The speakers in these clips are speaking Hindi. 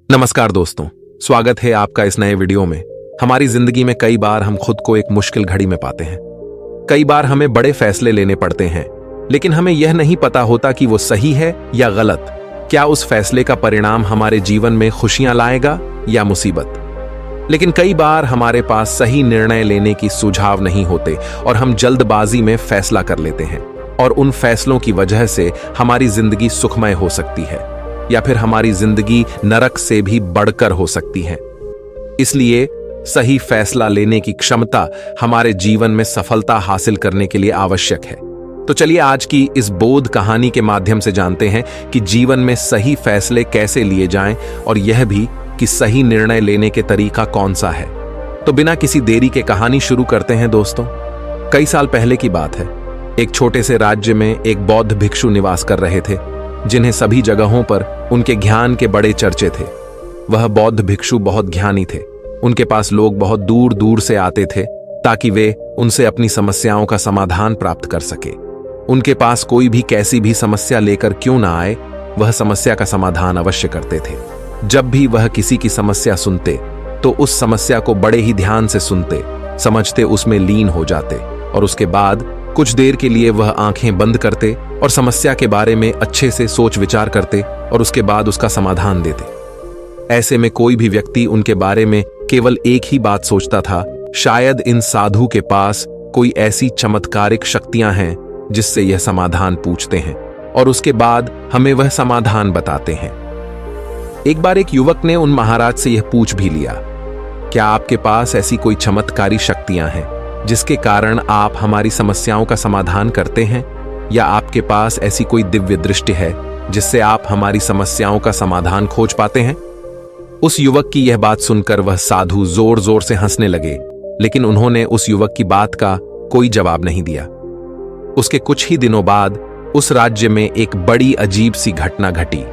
नमस्कार दोस्तों, स्वागत है आपका इस नए वीडियो में। हमारी जिंदगी में कई बार हम खुद को एक मुश्किल घड़ी में पाते हैं। कई बार हमें बड़े फैसले लेने पड़ते हैं, लेकिन हमें यह नहीं पता होता कि वो सही है या गलत। क्या उस फैसले का परिणाम हमारे जीवन में खुशियां लाएगा या मुसीबत। लेकिन कई बार हमारे पास सही निर्णय लेने की सुझाव नहीं होते और हम जल्दबाजी में फैसला कर लेते हैं, और उन फैसलों की वजह से हमारी जिंदगी सुखमय हो सकती है या फिर हमारी जिंदगी नरक से भी बढ़कर हो सकती है। इसलिए सही फैसला लेने की क्षमता हमारे जीवन में सफलता हासिल करने के लिए आवश्यक है। तो चलिए आज की इस बोध कहानी के माध्यम से जानते हैं कि जीवन में सही फैसले कैसे लिए जाएं, और यह भी कि सही निर्णय लेने के तरीका कौन सा है। तो बिना किसी देरी के कहानी शुरू करते हैं दोस्तों। कई साल पहले की बात है। एक छोटे से राज्य में एक बौद्ध भिक्षु निवास कर रहे थे, जिन्हें सभी जगहों पर उनके ज्ञान के बड़े चर्चे थे। वह बौद्ध भिक्षु बहुत ज्ञानी थे। उनके पास लोग बहुत दूर दूर से आते थे ताकि वे उनसे अपनी समस्याओं का समाधान प्राप्त कर सके। उनके पास कोई भी कैसी भी समस्या लेकर क्यों ना आए, वह समस्या का समाधान अवश्य करते थे। जब भी वह किसी की समस्या सुनते तो उस समस्या को बड़े ही ध्यान से सुनते, समझते, उसमें लीन हो जाते, और उसके बाद कुछ देर के लिए वह आंखें बंद करते और समस्या के बारे में अच्छे से सोच विचार करते और उसके बाद उसका समाधान देते। ऐसे में कोई भी व्यक्ति उनके बारे में केवल एक ही बात सोचता था, शायद इन साधु के पास कोई ऐसी चमत्कारिक शक्तियां हैं जिससे यह समाधान पूछते हैं और उसके बाद हमें वह समाधान बताते हैं। एक बार एक युवक ने उन महाराज से यह पूछ भी लिया, क्या आपके पास ऐसी कोई चमत्कारी शक्तियां हैं जिसके कारण आप हमारी समस्याओं का समाधान करते हैं, या आपके पास ऐसी कोई दिव्य दृष्टि है जिससे आप हमारी समस्याओं का समाधान खोज पाते हैं। उस युवक की यह बात सुनकर वह साधु जोर जोर से हंसने लगे, लेकिन उन्होंने उस युवक की बात का कोई जवाब नहीं दिया। उसके कुछ ही दिनों बाद उस राज्य में एक बड़ी अजीब सी घटना घटी।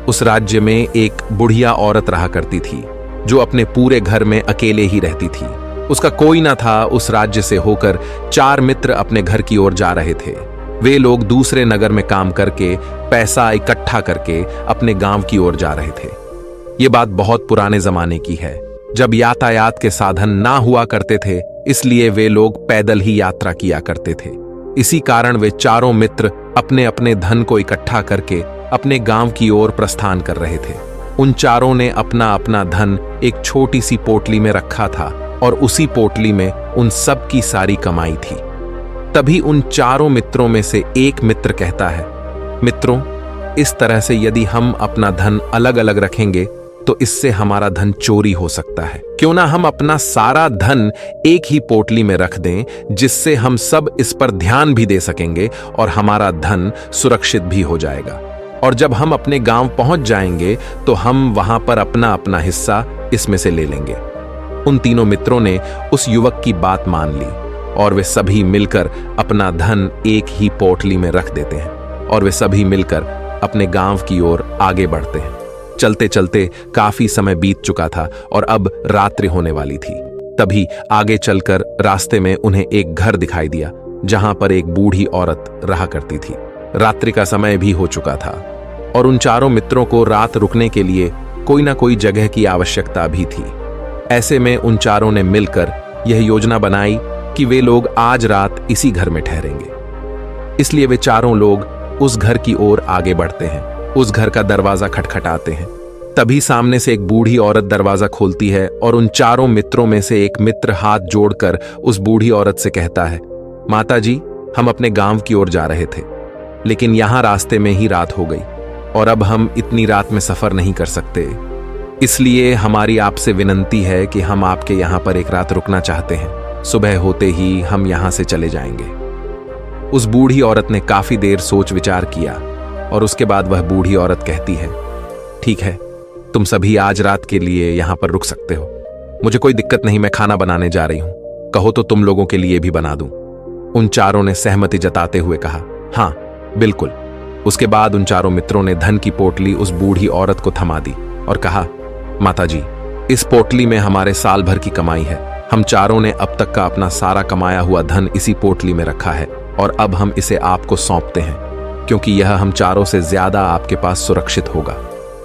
उस राज्य में एक बुढ़िया औरत रहा करती थी जो अपने पूरे घर में अकेले ही रहती थी। उसका कोई ना था। उस राज्य से होकर 4 मित्र अपने घर की ओर जा रहे थे। वे लोग दूसरे नगर में काम करके पैसा इकट्ठा करके अपने गांव की ओर जा रहे थे। ये बात बहुत पुराने जमाने की है, जब यातायात के साधन ना हुआ करते थे, इसलिए वे लोग पैदल ही यात्रा किया करते थे। इसी कारण वे चारों मित्र अपने अपने धन को इकट्ठा करके अपने गांव की ओर प्रस्थान कर रहे थे। उन चारों ने अपना अपना धन एक छोटी सी पोटली में रखा था और उसी पोटली में उन सब की सारी कमाई थी। तभी उन चारों मित्रों में से एक मित्र कहता है, मित्रों, इस तरह से यदि हम अपना धन अलग अलग रखेंगे तो इससे हमारा धन चोरी हो सकता है। क्यों ना हम अपना सारा धन एक ही पोटली में रख दें, जिससे हम सब इस पर ध्यान भी दे सकेंगे और हमारा धन सुरक्षित भी हो जाएगा। और जब हम अपने गांव पहुंच जाएंगे तो हम वहां पर अपना अपना हिस्सा इसमें से ले लेंगे। उन तीनों मित्रों ने उस युवक की बात मान ली और वे सभी मिलकर अपना धन एक ही पोटली में रख देते हैं और वे सभी मिलकर अपने गांव की ओर आगे बढ़ते हैं। चलते चलते काफी समय बीत चुका था और अब रात्रि होने वाली थी। तभी आगे चलकर रास्ते में उन्हें एक घर दिखाई दिया जहां पर एक बूढ़ी औरत रहा करती थी। रात्रि का समय भी हो चुका था और उन चारों मित्रों को रात रुकने के लिए कोई ना कोई जगह की आवश्यकता भी थी। ऐसे में उन चारों ने मिलकर यह योजना बनाई कि वे लोग आज रात इसी घर में ठहरेंगे। इसलिए वे चारों लोग उस घर की ओर आगे बढ़ते हैं। उस घर का दरवाजा खटखटाते हैं। तभी सामने से एक बूढ़ी औरत दरवाजा खोलती है और उन चारों मित्रों में से एक मित्र हाथ जोड़कर उस बूढ़ी औरत से कहता है, माता जी, हम अपने गांव की ओर जा रहे थे, लेकिन यहां रास्ते में ही रात हो गई और अब हम इतनी रात में सफर नहीं कर सकते। इसलिए हमारी आपसे विनंती है कि हम आपके यहाँ पर एक रात रुकना चाहते हैं। सुबह होते ही हम यहाँ से चले जाएंगे। उस बूढ़ी औरत ने काफी देर सोच विचार किया और उसके बाद वह बूढ़ी औरत कहती है, ठीक है, तुम सभी आज रात के लिए यहाँ पर रुक सकते हो। मुझे कोई दिक्कत नहीं, मैं खाना बनाने जा रही हूँ। कहो तो तुम लोगों के लिए भी बना दूं। उन चारों ने सहमति जताते हुए कहा, हाँ बिल्कुल। उसके बाद उन चारों मित्रों ने धन की पोटली उस बूढ़ी औरत को थमा दी और कहा, माता जी, इस पोटली में हमारे साल भर की कमाई है। हम चारों ने अब तक का अपना सारा कमाया हुआ धन इसी पोटली में रखा है और अब हम इसे आपको सौंपते हैं, क्योंकि यह हम चारों से ज्यादा आपके पास सुरक्षित होगा।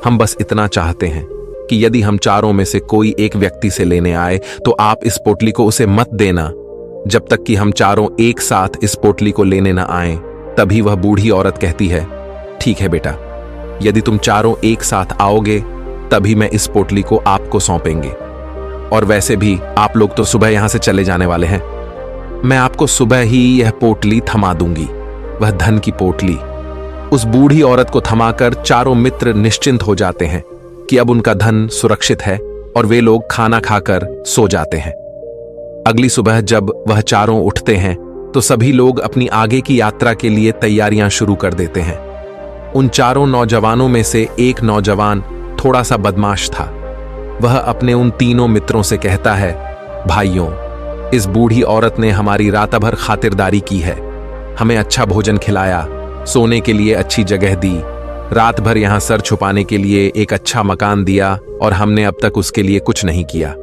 हम बस इतना चाहते हैं कि यदि हम चारों में से कोई एक व्यक्ति से लेने आए तो आप इस पोटली को उसे मत देना जब तक कि हम चारों एक साथ इस पोटली को लेने न आए। तभी वह बूढ़ी औरत कहती है, ठीक है बेटा, यदि तुम चारों एक साथ आओगे तभी मैं इस पोटली को आपको सौंपेंगे। और वैसे भी आप लोग तो सुबह यहां से चले जाने वाले हैं। मैं आपको सुबह ही यह पोटली थमा दूंगी, वह धन की पोटली। उस बूढ़ी औरत को थमाकर चारों मित्र निश्चिंत हो जाते हैं कि अब उनका धन सुरक्षित है और वे लोग खाना खाकर सो जाते हैं। अगली सुबह जब वह चारों उठते हैं तो सभी लोग अपनी आगे की यात्रा के लिए तैयारियां शुरू कर देते हैं। उन चारों नौजवानों में से एक नौजवान थोड़ा सा बदमाश था। वह अपने उन तीनों मित्रों से कहता है, भाइयों, इस बूढ़ी औरत ने हमारी रात भर खातिरदारी की है, हमें अच्छा भोजन खिलाया, सोने के लिए अच्छी जगह दी, रात भर यहां सर छुपाने के लिए एक अच्छा मकान दिया और हमने अब तक उसके लिए कुछ नहीं किया।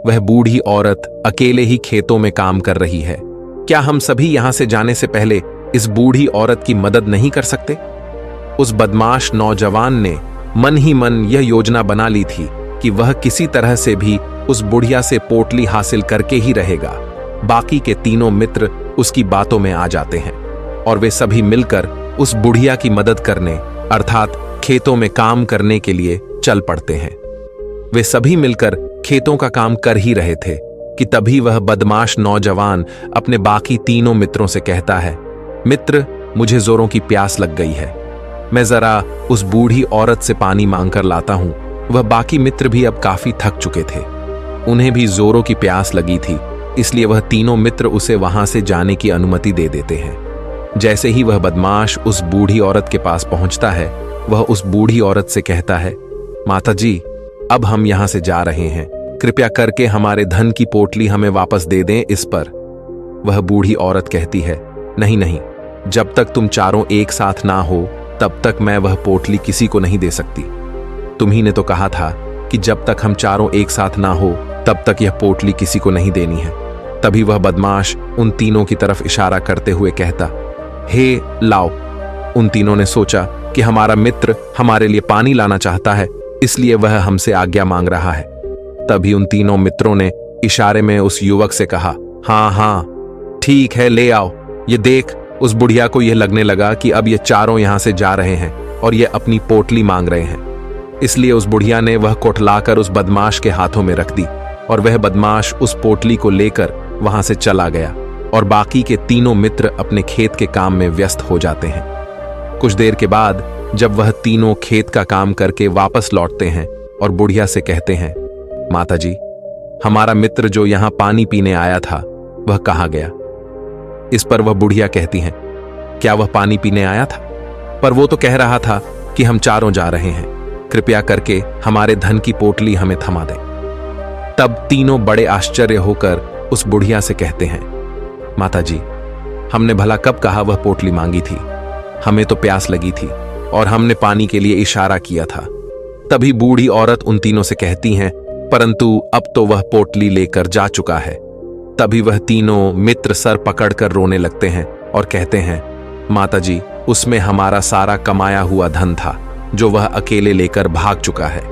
वह बूढ़ी औरत अकेले ही खेतों में काम कर रही है। क्या हम सभी यहां से जाने से पहले इस बूढ़ी औरत की मदद नहीं कर सकते? उस बदमाश नौजवान ने मन ही मन यह योजना बना ली थी कि वह किसी तरह से भी उस बुढ़िया से पोटली हासिल करके ही रहेगा। बाकी के तीनों मित्र उसकी बातों में आ जाते हैं और वे सभी मिलकर उस बुढ़िया की मदद करने अर्थात खेतों में काम करने के लिए चल पड़ते हैं। वे सभी मिलकर खेतों का काम कर ही रहे थे कि तभी वह बदमाश नौजवान अपने बाकी तीनों मित्रों से कहता है, मित्र, मुझे जोरों की प्यास लग गई है, मैं जरा उस बूढ़ी औरत से पानी मांगकर लाता हूं। वह बाकी मित्र भी अब काफी थक चुके थे, उन्हें भी जोरों की प्यास लगी थी, इसलिए वह तीनों मित्र उसे वहां से जाने की अनुमति दे देते हैं। जैसे ही वह बदमाश उस बूढ़ी औरत के पास पहुंचता है, वह उस बूढ़ी औरत से कहता है, माता जी, अब हम यहां से जा रहे हैं, कृपया करके हमारे धन की पोटली हमें वापस दे दें। इस पर वह बूढ़ी औरत कहती है, नहीं नहीं, जब तक तुम चारों एक साथ ना हो तब तक मैं वह पोटली किसी को नहीं दे सकती। तुम्ही ने तो कहा था कि जब तक हम चारों एक साथ ना हो तब तक यह पोटली किसी को नहीं देनी है। तभी वह बदमाश उन तीनों की तरफ इशारा करते हुए कहता, हे लाओ। उन तीनों ने सोचा कि हमारा मित्र हमारे लिए पानी लाना चाहता है, इसलिए वह हमसे आज्ञा मांग रहा है। तभी उन तीनों मित्रों ने इशारे में उस युवक से कहा, हाँ हाँ ठीक है, ले आओ। ये देख, उस बुढ़िया को यह लगने लगा कि अब ये चारों यहां से जा रहे हैं और ये अपनी पोटली मांग रहे हैं, इसलिए उस बुढ़िया ने वह कोठलाकर उस बदमाश के हाथों में रख दी और वह बदमाश उस पोटली को लेकर वहां से चला गया और बाकी के तीनों मित्र अपने खेत के काम में व्यस्त हो जाते हैं। कुछ देर के बाद जब वह तीनों खेत का काम करके वापस लौटते हैं और बुढ़िया से कहते हैं, माता जी, हमारा मित्र जो यहां पानी पीने आया था वह कहाँ गया? इस पर वह बुढ़िया कहती हैं, क्या वह पानी पीने आया था? पर वो तो कह रहा था कि हम चारों जा रहे हैं, कृपया करके हमारे धन की पोटली हमें थमा दें। तब तीनों बड़े आश्चर्य होकर उस बुढ़िया से कहते हैं, माता जी, हमने भला कब कहा वह पोटली मांगी थी? हमें तो प्यास लगी थी और हमने पानी के लिए इशारा किया था। तभी बूढ़ी औरत उन तीनों से कहती हैं, परंतु अब तो वह पोटली लेकर जा चुका है। तभी वह तीनों मित्र सर पकड़कर रोने लगते हैं और कहते हैं, माता जी, उसमें हमारा सारा कमाया हुआ धन था जो वह अकेले लेकर भाग चुका है।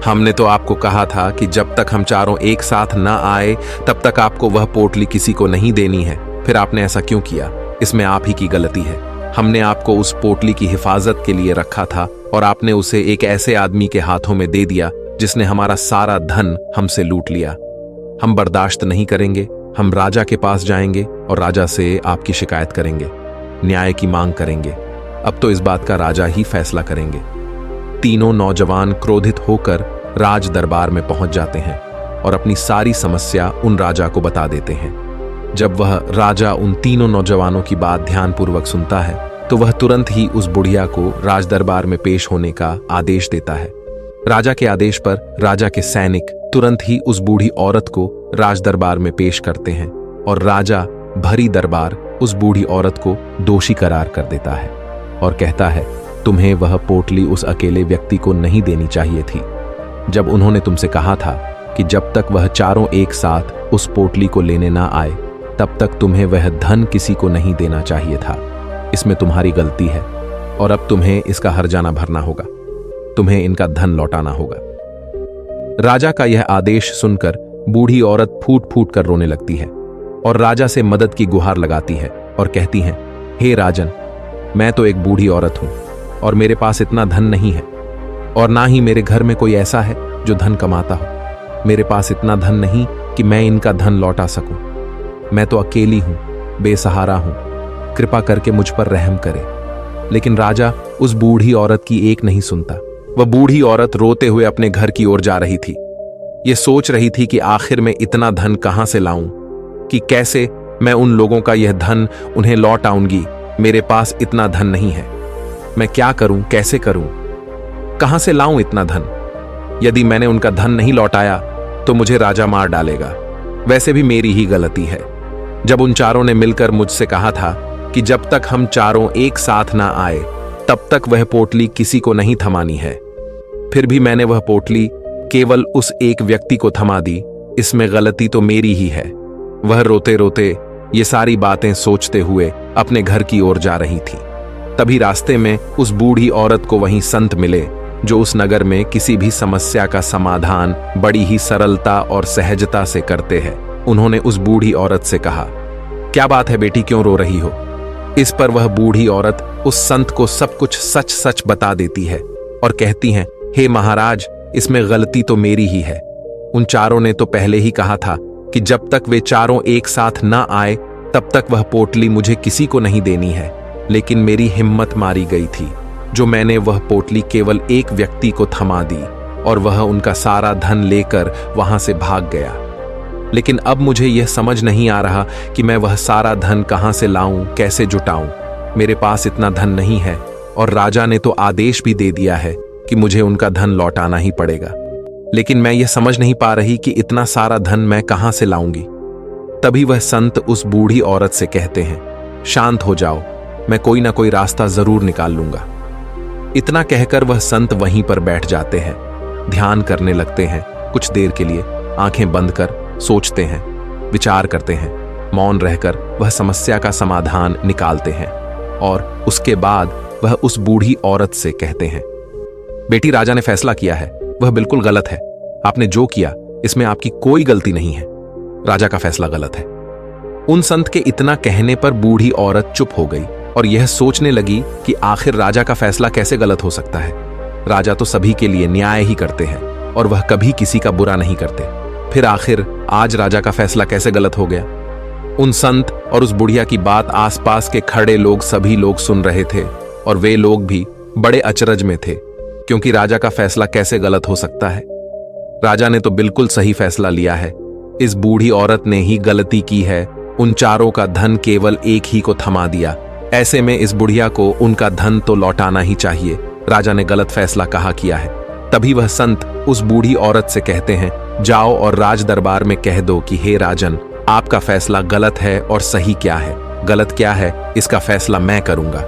हमने तो आपको कहा था कि जब तक हम चारों एक साथ न आए तब तक आपको वह पोटली किसी को नहीं देनी है, फिर आपने ऐसा क्यों किया? इसमें आप ही की गलती है। हमने आपको उस पोटली की हिफाजत के लिए रखा था और आपने उसे एक ऐसे आदमी के हाथों में दे दिया जिसने हमारा सारा धन हमसे लूट लिया। हम बर्दाश्त नहीं करेंगे, हम राजा के पास जाएंगे और राजा से आपकी शिकायत करेंगे, न्याय की मांग करेंगे। अब तो इस बात का राजा ही फैसला करेंगे। तीनों नौजवान क्रोधित होकर राज दरबार में पहुंच जाते हैं और अपनी सारी समस्या उन राजा को बता देते हैं। जब वह राजा उन तीनों नौजवानों की बात ध्यानपूर्वक सुनता है तो वह तुरंत ही उस बुढ़िया को राज दरबार में पेश होने का आदेश देता है। राजा के आदेश पर राजा के सैनिक तुरंत ही उस बूढ़ी औरत को राज दरबार में पेश करते हैं और राजा भरी दरबार उस बूढ़ी औरत को दोषी करार कर देता है और कहता है, तुम्हें वह पोटली उस अकेले व्यक्ति को नहीं देनी चाहिए थी। जब उन्होंने तुमसे कहा था कि जब तक वह चारों एक साथ उस पोटली को लेने ना आए तब तक तुम्हें वह धन किसी को नहीं देना चाहिए था। इसमें तुम्हारी गलती है और अब तुम्हें इसका हर्जाना भरना होगा, तुम्हें इनका धन लौटाना होगा। राजा का यह आदेश सुनकर बूढ़ी औरत फूट फूट कर रोने लगती है और राजा से मदद की गुहार लगाती है और कहती हैं, हे राजन, मैं तो एक बूढ़ी औरत हूं और मेरे पास इतना धन नहीं है और ना ही मेरे घर में कोई ऐसा है जो धन कमाता हो। मेरे पास इतना धन नहीं कि मैं इनका धन लौटा सकूं। मैं तो अकेली हूं, बेसहारा हूं, कृपा करके मुझ पर रहम करे। लेकिन राजा उस बूढ़ी औरत की एक नहीं सुनता। वह बूढ़ी औरत रोते हुए अपने घर की ओर जा रही थी। ये सोच रही थी कि आखिर मैं इतना धन कहां से लाऊं, कि कैसे मैं उन लोगों का यह धन उन्हें लौट आऊंगी। मेरे पास इतना धन नहीं है। मैं क्या करूं, कैसे करूं, कहां से लाऊं इतना धन? यदि मैंने उनका धन नहीं लौटाया तो मुझे राजा मार डालेगा। वैसे भी मेरी ही गलती है। जब उन चारों ने मिलकर मुझसे कहा था कि जब तक हम चारों एक साथ ना आए तब तक वह पोटली किसी को नहीं थमानी है, फिर भी मैंने वह पोटली केवल उस एक व्यक्ति को थमा दी। इसमें गलती तो मेरी ही है। वह रोते रोते ये सारी बातें सोचते हुए अपने घर की ओर जा रही थी। तभी रास्ते में उस बूढ़ी औरत को वहीं संत मिले जो उस नगर में किसी भी समस्या का समाधान बड़ी ही सरलता और सहजता से करते हैं। उन्होंने उस बूढ़ी औरत से कहा, क्या बात है बेटी, क्यों रो रही हो? इस पर वह बूढ़ी औरत उस संत को सब कुछ सच सच बता देती है और कहती हैं, हे महाराज, इसमें गलती तो मेरी ही है। उन चारों ने तो पहले ही कहा था कि जब तक वे चारों एक साथ ना आए तब तक वह पोटली मुझे किसी को नहीं देनी है। लेकिन मेरी हिम्मत मारी गई थी जो मैंने वह पोटली केवल एक व्यक्ति को थमा दी और वह उनका सारा धन लेकर वहां से भाग गया। लेकिन अब मुझे यह समझ नहीं आ रहा कि मैं वह सारा धन कहां से लाऊं, कैसे जुटाऊं। मेरे पास इतना धन नहीं है और राजा ने तो आदेश भी दे दिया है कि मुझे उनका धन लौटाना ही पड़ेगा। लेकिन मैं यह समझ नहीं पा रही कि इतना सारा धन मैं कहां से लाऊंगी। तभी वह संत उस बूढ़ी औरत से कहते हैं, शांत हो जाओ, मैं कोई ना कोई रास्ता जरूर निकाल लूंगा। इतना कहकर वह संत वहीं पर बैठ जाते हैं, ध्यान करने लगते हैं। कुछ देर के लिए आंखें बंद कर सोचते हैं, विचार करते हैं। मौन रहकर वह समस्या का समाधान निकालते हैं और उसके बाद वह उस बूढ़ी औरत से कहते हैं, बेटी, राजा ने फैसला किया है, वह बिल्कुल गलत है। आपने जो किया इसमें आपकी कोई गलती नहीं है। राजा का फैसला गलत है। उन संत के इतना कहने पर बूढ़ी औरत चुप हो गई और यह सोचने लगी कि आखिर राजा का फैसला कैसे गलत हो सकता है। राजा तो सभी के लिए न्याय ही करते हैं और वह कभी किसी का बुरा नहीं करते। फिर आखिर आज राजा का फैसला कैसे गलत हो गया? उन संत और उस बुढ़िया की बात आसपास के खड़े लोग सभी लोग सुन रहे थे और वे लोग भी बड़े अचरज में थे, क्योंकि राजा का फैसला कैसे गलत हो सकता है। राजा ने तो बिल्कुल सही फैसला लिया है। इस बूढ़ी औरत ने ही गलती की है, उन चारों का धन केवल एक ही को थमा दिया। ऐसे में इस बुढ़िया को उनका धन तो लौटाना ही चाहिए। राजा ने गलत फैसला कहा किया है। तभी वह संत उस बूढ़ी औरत से कहते हैं, जाओ और राज दरबार में कह दो कि हे राजन, आपका फैसला गलत है और सही क्या है, गलत क्या है, इसका फैसला मैं करूंगा।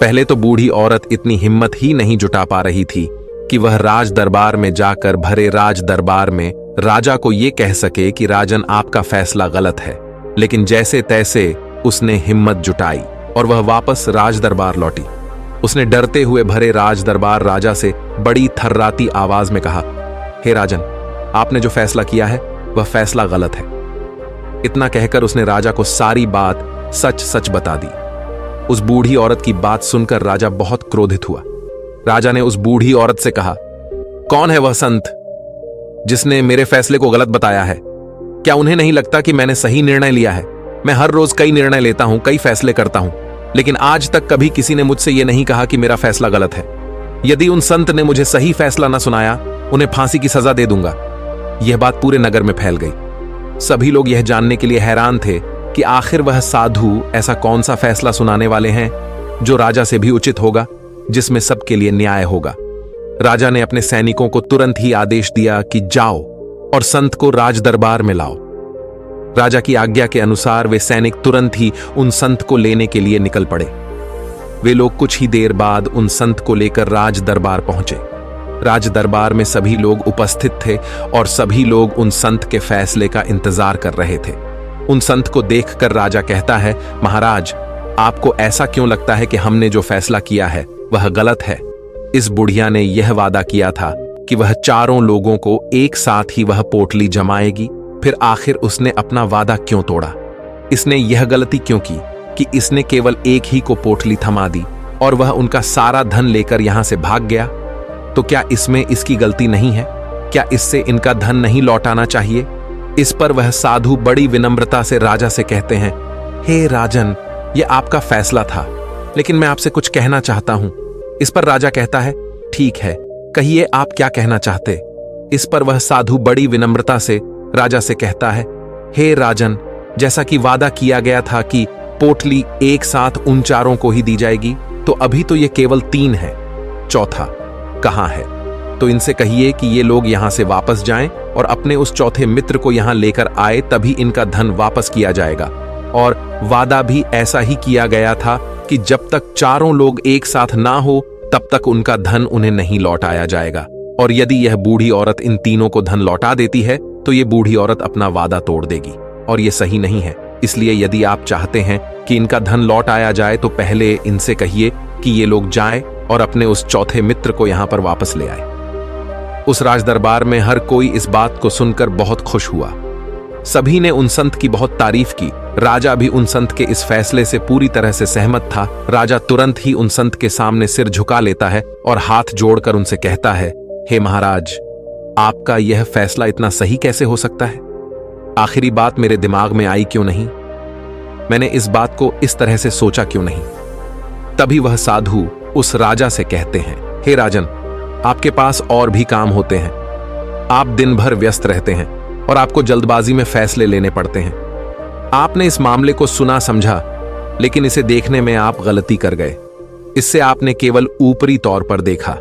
पहले तो बूढ़ी औरत इतनी हिम्मत ही नहीं जुटा पा रही थी कि वह राज दरबार में जाकर भरे राज दरबार में राजा को यह कह सके कि राजन, आपका फैसला गलत है। लेकिन जैसे तैसे उसने हिम्मत जुटाई और वह वापस राज दरबार लौटी। उसने डरते हुए भरे राज दरबार राजा से बड़ी थर्राती आवाज में कहा, हे राजन, आपने जो फैसला किया है वह फैसला गलत है। इतना कहकर उसने राजा को सारी बात सच सच बता दी। उस बूढ़ी औरत की बात सुनकर राजा बहुत क्रोधित हुआ। राजा ने उस बूढ़ी औरत से कहा, कौन है वह संत जिसने मेरे फैसले को गलत बताया है? क्या उन्हें नहीं लगता कि मैंने सही निर्णय लिया है? मैं हर रोज कई निर्णय लेता हूं, कई फैसले करता हूं, लेकिन आज तक कभी किसी ने मुझसे यह नहीं कहा कि मेरा फैसला गलत है। यदि उन संत ने मुझे सही फैसला न सुनाया, उन्हें फांसी की सजा दे दूंगा। यह बात पूरे नगर में फैल गई। सभी लोग यह जानने के लिए हैरान थे कि आखिर वह साधु ऐसा कौन सा फैसला सुनाने वाले हैं जो राजा से भी उचित होगा, जिसमें सबके लिए न्याय होगा। राजा ने अपने सैनिकों को तुरंत ही आदेश दिया कि जाओ और संत को राज दरबार में लाओ। राजा की आज्ञा के अनुसार वे सैनिक तुरंत ही उन संत को लेने के लिए निकल पड़े। वे लोग कुछ ही देर बाद उन संत को लेकर राज दरबार पहुंचे। राज दरबार में सभी लोग उपस्थित थे और सभी लोग उन संत के फैसले का इंतजार कर रहे थे। उन संत को देखकर राजा कहता है, महाराज, आपको ऐसा क्यों लगता है कि हमने जो फैसला किया है वह गलत है? इस बुढ़िया ने यह वादा किया था कि वह चारों लोगों को एक साथ ही वह पोटली जमाएगी। फिर आखिर उसने अपना वादा क्यों तोड़ा? इसने यह गलती क्यों की कि इसने केवल एक ही को पोटली थमा दी और वह उनका सारा धन लेकर यहां से भाग गया? तो क्या इसमें इसकी गलती नहीं है? क्या इससे इनका धन नहीं लौटाना चाहिए? इस पर वह साधु बड़ी विनम्रता से राजा से कहते हैं, हे राजन, यह आपका फैसला था, लेकिन मैं आपसे कुछ कहना चाहता हूं। इस पर राजा कहता है, ठीक है, कहिए आप क्या कहना चाहते। इस पर वह साधु बड़ी विनम्रता से राजा से कहता है, हे राजन, जैसा कि वादा किया गया था कि पोटली एक साथ उन चारों को ही दी जाएगी, तो अभी तो ये केवल 3 है, चौथा कहां है? तो इनसे कहिए कि ये लोग यहां से वापस जाएं और अपने उस चौथे मित्र को यहां लेकर आए, तभी इनका धन वापस किया जाएगा। और वादा भी ऐसा ही किया गया था कि जब तक चारों लोग एक साथ ना हो तब तक उनका धन उन्हें नहीं लौटाया जाएगा। और यदि यह बूढ़ी औरत इन तीनों को धन लौटा देती है तो ये बूढ़ी औरत अपना वादा तोड़ देगी, और ये सही नहीं है। इसलिए यदि आप चाहते हैं कि इनका धन लौट आया जाए तो पहले इनसे कहिए कि ये लोग जाएं और अपने उस चौथे मित्र को यहां पर वापस ले आए। उस राजदरबार में हर कोई इस बात को सुनकर बहुत खुश हुआ। सभी ने उन संत की बहुत तारीफ की। राजा भी उन संत के इस फैसले से पूरी तरह से सहमत था। राजा तुरंत ही उन संत के सामने सिर झुका लेता है और हाथ जोड़कर उनसे कहता है, हे महाराज, आपका यह फैसला इतना सही कैसे हो सकता है? आखिरी बात मेरे दिमाग में आई क्यों नहीं? मैंने इस बात को इस तरह से सोचा क्यों नहीं? तभी वह साधु उस राजा से कहते हैं, हे राजन, आपके पास और भी काम होते हैं। आप दिन भर व्यस्त रहते हैं और आपको जल्दबाजी में फैसले लेने पड़ते हैं। आपने इस मामले को सुना समझा, लेकिन इसे देखने में आप गलती कर गए। इससे आपने केवल ऊपरी तौर पर देखा।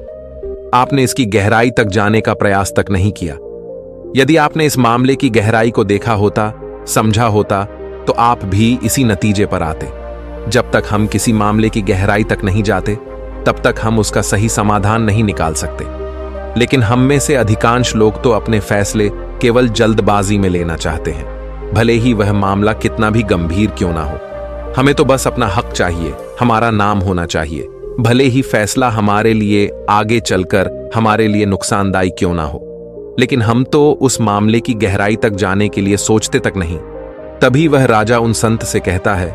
आपने इसकी गहराई तक जाने का प्रयास तक नहीं किया। यदि आपने इस मामले की गहराई को देखा होता, समझा होता, तो आप भी इसी नतीजे पर आते। जब तक हम किसी मामले की गहराई तक नहीं जाते, तब तक हम उसका सही समाधान नहीं निकाल सकते। लेकिन हम में से अधिकांश लोग तो अपने फैसले केवल जल्दबाजी में लेना चाहते हैं, भले ही वह मामला कितना भी गंभीर क्यों ना हो। हमें तो बस अपना हक चाहिए, हमारा नाम होना चाहिए, भले ही फैसला हमारे लिए आगे चलकर हमारे लिए नुकसानदायी क्यों ना हो। लेकिन हम तो उस मामले की गहराई तक जाने के लिए सोचते तक नहीं। तभी वह राजा उन संत से कहता है,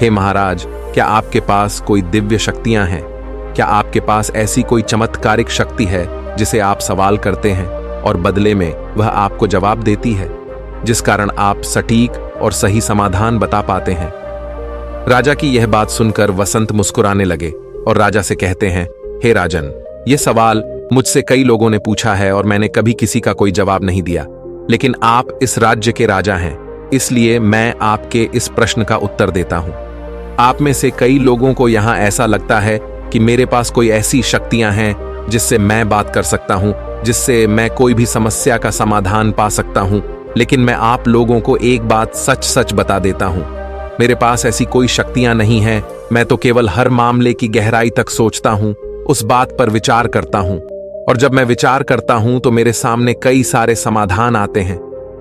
हे महाराज, क्या आपके पास कोई दिव्य शक्तियां हैं? क्या आपके पास ऐसी कोई चमत्कारिक शक्ति है जिसे आप सवाल करते हैं और बदले में वह आपको जवाब देती है, जिस कारण आप सटीक और सही समाधान बता पाते हैं? राजा की यह बात सुनकर वसंत मुस्कुराने लगे और राजा से कहते हैं, हे राजन, यह सवाल मुझसे कई लोगों ने पूछा है और मैंने कभी किसी का कोई जवाब नहीं दिया। लेकिन आप इस राज्य के राजा हैं, इसलिए मैं आपके इस प्रश्न का उत्तर देता हूं। आप में से कई लोगों को यहां ऐसा लगता है कि मेरे पास कोई ऐसी शक्तियां हैं जिससे मैं बात कर सकता हूं, जिससे मैं कोई भी समस्या का समाधान पा सकता हूं। लेकिन मैं आप लोगों को एक बात सच सच बता देता हूं, मेरे पास ऐसी कोई शक्तियां नहीं हैं। मैं तो केवल हर मामले की गहराई तक सोचता हूं, उस बात पर विचार करता हूं, और जब मैं विचार करता हूं तो मेरे सामने कई सारे समाधान आते हैं,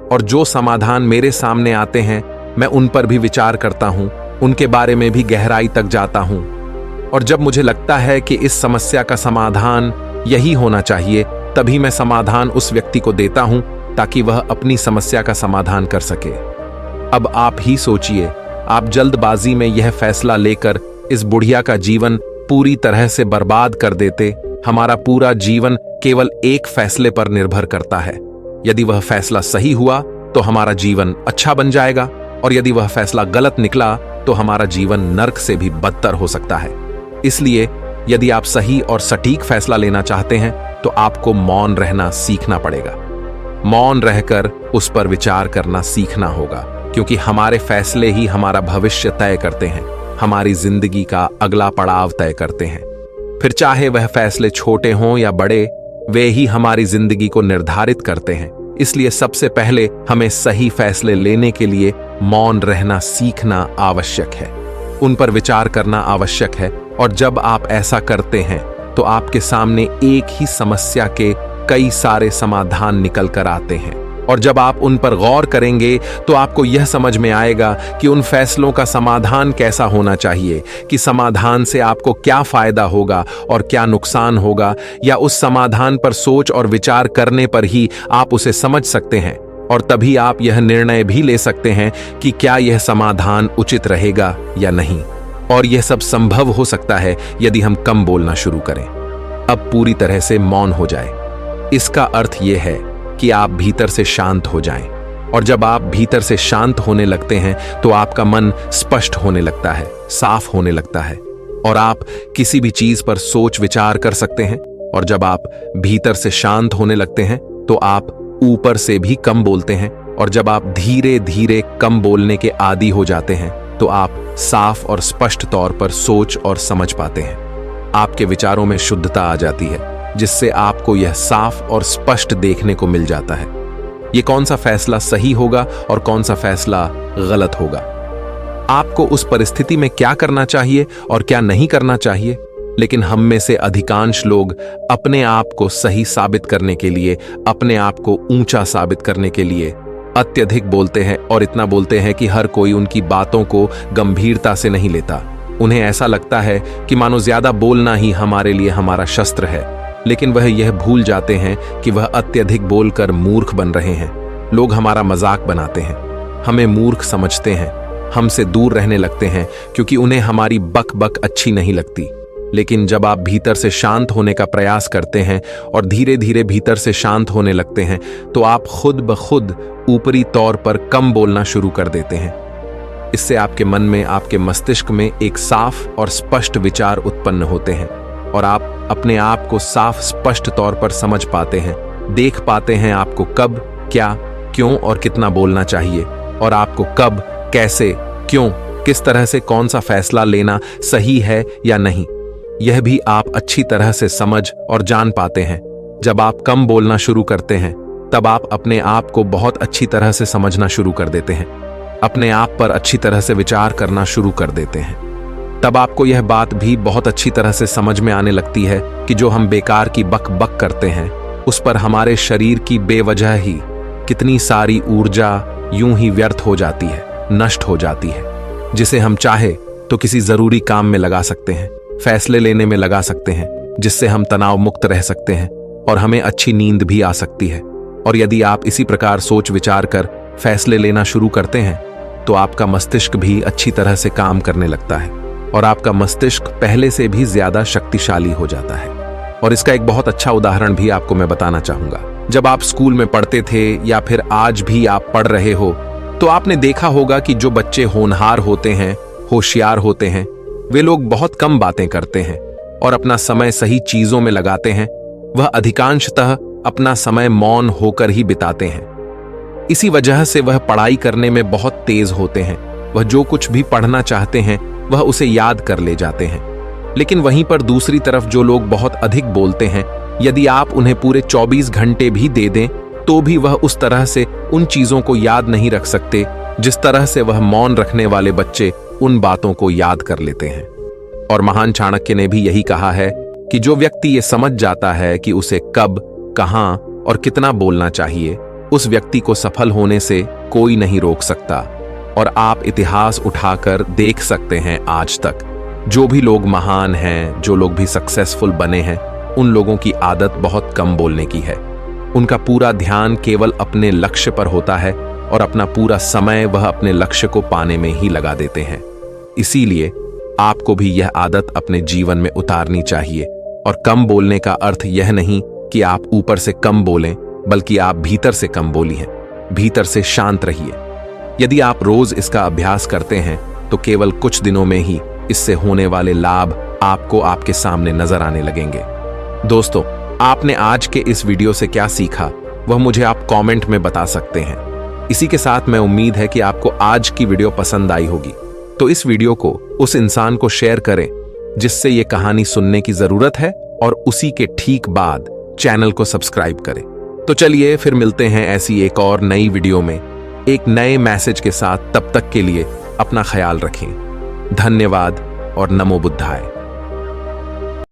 और जो समाधान मेरे सामने आते हैं मैं उन पर भी विचार करता हूं, उनके बारे में भी गहराई तक जाता हूं। और जब मुझे लगता है कि इस समस्या का समाधान यही होना चाहिए, तभी मैं समाधान उस व्यक्ति को देता हूं ताकि वह अपनी समस्या का समाधान कर सके। अब आप ही सोचिए, आप जल्दबाजी में यह फैसला लेकर इस बुढ़िया का जीवन पूरी तरह से बर्बाद कर देते। हमारा पूरा जीवन केवल एक फैसले पर निर्भर करता है। यदि वह फैसला सही हुआ तो हमारा जीवन अच्छा बन जाएगा, और यदि वह फैसला गलत निकला तो हमारा जीवन नर्क से भी बदतर हो सकता है। इसलिए यदि आप सही और सटीक फैसला लेना चाहते हैं तो आपको मौन रहना सीखना पड़ेगा। मौन रहकर उस पर विचार करना सीखना होगा, क्योंकि हमारे फैसले ही हमारा भविष्य तय करते हैं, हमारी जिंदगी का अगला पड़ाव तय करते हैं। फिर चाहे वह फैसले छोटे हों या बड़े, वे ही हमारी जिंदगी को निर्धारित करते हैं। इसलिए सबसे पहले हमें सही फैसले लेने के लिए मौन रहना सीखना आवश्यक है, उन पर विचार करना आवश्यक है। और जब आप ऐसा करते हैं तो आपके सामने एक ही समस्या के कई सारे समाधान निकल कर आते हैं। और जब आप उन पर गौर करेंगे तो आपको यह समझ में आएगा कि उन फैसलों का समाधान कैसा होना चाहिए, कि समाधान से आपको क्या फायदा होगा और क्या नुकसान होगा, या उस समाधान पर सोच और विचार करने पर ही आप उसे समझ सकते हैं। और तभी आप यह निर्णय भी ले सकते हैं कि क्या यह समाधान उचित रहेगा या नहीं। और यह सब संभव हो सकता है यदि हम कम बोलना शुरू करें, अब पूरी तरह से मौन हो जाए। इसका अर्थ यह है कि आप भीतर से शांत हो जाएं। और जब आप भीतर से शांत होने लगते हैं तो आपका मन स्पष्ट होने लगता है, साफ होने लगता है, और आप किसी भी चीज पर सोच विचार कर सकते हैं। और जब आप भीतर से शांत होने लगते हैं तो आप ऊपर से भी कम बोलते हैं। और जब आप धीरे धीरे कम बोलने के आदी हो जाते हैं तो आप साफ और स्पष्ट तौर पर सोच और समझ पाते हैं। आपके विचारों में शुद्धता आ जाती है, जिससे आपको यह साफ और स्पष्ट देखने को मिल जाता है ये कौन सा फैसला सही होगा और कौन सा फैसला गलत होगा। आपको उस परिस्थिति में क्या करना चाहिए और क्या नहीं करना चाहिए। लेकिन हम में से अधिकांश लोग अपने आप को सही साबित करने के लिए, अपने आप को ऊंचा साबित करने के लिए अत्यधिक बोलते हैं, और इतना बोलते हैं कि हर कोई उनकी बातों को गंभीरता से नहीं लेता। उन्हें ऐसा लगता है कि मानो ज्यादा बोलना ही हमारे लिए हमारा शस्त्र है, लेकिन वह यह भूल जाते हैं कि वह अत्यधिक बोलकर मूर्ख बन रहे हैं। लोग हमारा मजाक बनाते हैं, हमें मूर्ख समझते हैं, हमसे दूर रहने लगते हैं क्योंकि उन्हें हमारी बक बक अच्छी नहीं लगती। लेकिन जब आप भीतर से शांत होने का प्रयास करते हैं और धीरे धीरे भीतर से शांत होने लगते हैं तो आप खुद ब खुद ऊपरी तौर पर कम बोलना शुरू कर देते हैं। इससे आपके मन में, आपके मस्तिष्क में एक साफ और स्पष्ट विचार उत्पन्न होते हैं, और आप अपने आप को साफ स्पष्ट तौर पर समझ पाते हैं, देख पाते हैं आपको कब, क्या, क्यों और कितना बोलना चाहिए, और आपको कब, कैसे, क्यों, किस तरह से कौन सा फैसला लेना सही है या नहीं, यह भी आप अच्छी तरह से समझ और जान पाते हैं। जब आप कम बोलना शुरू करते हैं तब आप अपने आप को बहुत अच्छी तरह से समझना शुरू कर देते हैं, अपने आप पर अच्छी तरह से विचार करना शुरू कर देते हैं। तब आपको यह बात भी बहुत अच्छी तरह से समझ में आने लगती है कि जो हम बेकार की बक बक करते हैं उस पर हमारे शरीर की बेवजह ही कितनी सारी ऊर्जा यूं ही व्यर्थ हो जाती है, नष्ट हो जाती है, जिसे हम चाहे तो किसी जरूरी काम में लगा सकते हैं, फैसले लेने में लगा सकते हैं, जिससे हम तनाव मुक्त रह सकते हैं और हमें अच्छी नींद भी आ सकती है। और यदि आप इसी प्रकार सोच विचार कर फैसले लेना शुरू करते हैं तो आपका मस्तिष्क भी अच्छी तरह से काम करने लगता है और आपका मस्तिष्क पहले से भी ज्यादा शक्तिशाली हो जाता है। और इसका एक बहुत अच्छा उदाहरण भी आपको मैं बताना चाहूंगा। जब आप स्कूल में पढ़ते थे या फिर आज भी आप पढ़ रहे हो तो आपने देखा होगा कि जो बच्चे होनहार होते हैं, होशियार होते हैं, वे लोग बहुत कम बातें करते हैं और अपना समय सही चीजों में लगाते हैं। वह अधिकांशतः अपना समय मौन होकर ही बिताते हैं। इसी वजह से वह पढ़ाई करने में बहुत तेज होते हैं। वह जो कुछ भी पढ़ना चाहते हैं वह उसे याद कर ले जाते हैं। लेकिन वहीं पर दूसरी तरफ जो लोग बहुत अधिक बोलते हैं, यदि आप उन्हें पूरे 24 घंटे भी दे दें तो भी वह उस तरह से उन चीजों को याद नहीं रख सकते जिस तरह से वह मौन रखने वाले बच्चे उन बातों को याद कर लेते हैं। और महान चाणक्य ने भी यही कहा है कि जो व्यक्ति ये समझ जाता है कि उसे कब, कहां और कितना बोलना चाहिए, उस व्यक्ति को सफल होने से कोई नहीं रोक सकता। और आप इतिहास उठाकर देख सकते हैं, आज तक जो भी लोग महान हैं, जो लोग भी सक्सेसफुल बने हैं, उन लोगों की आदत बहुत कम बोलने की है। उनका पूरा ध्यान केवल अपने लक्ष्य पर होता है और अपना पूरा समय वह अपने लक्ष्य को पाने में ही लगा देते हैं। इसीलिए आपको भी यह आदत अपने जीवन में उतारनी चाहिए। और कम बोलने का अर्थ यह नहीं कि आप ऊपर से कम बोलें, बल्कि आप भीतर से कम बोलिए, भीतर से शांत रहिए। यदि आप रोज इसका अभ्यास करते हैं तो केवल कुछ दिनों में ही इससे होने वाले लाभ आपको आपके सामने नजर आने लगेंगे। दोस्तों, आपने आज के इस वीडियो से क्या सीखा वह मुझे आप कमेंट में बता सकते हैं। इसी के साथ मैं उम्मीद है कि आपको आज की वीडियो पसंद आई होगी, तो इस वीडियो को उस इंसान को शेयर करें जिससे ये कहानी सुनने की जरूरत है, और उसी के ठीक बाद चैनल को सब्सक्राइब करें। तो चलिए फिर मिलते हैं ऐसी एक और नई वीडियो में एक नए मैसेज के साथ। तब तक के लिए अपना ख्याल रखें। धन्यवाद और नमो बुद्धाय।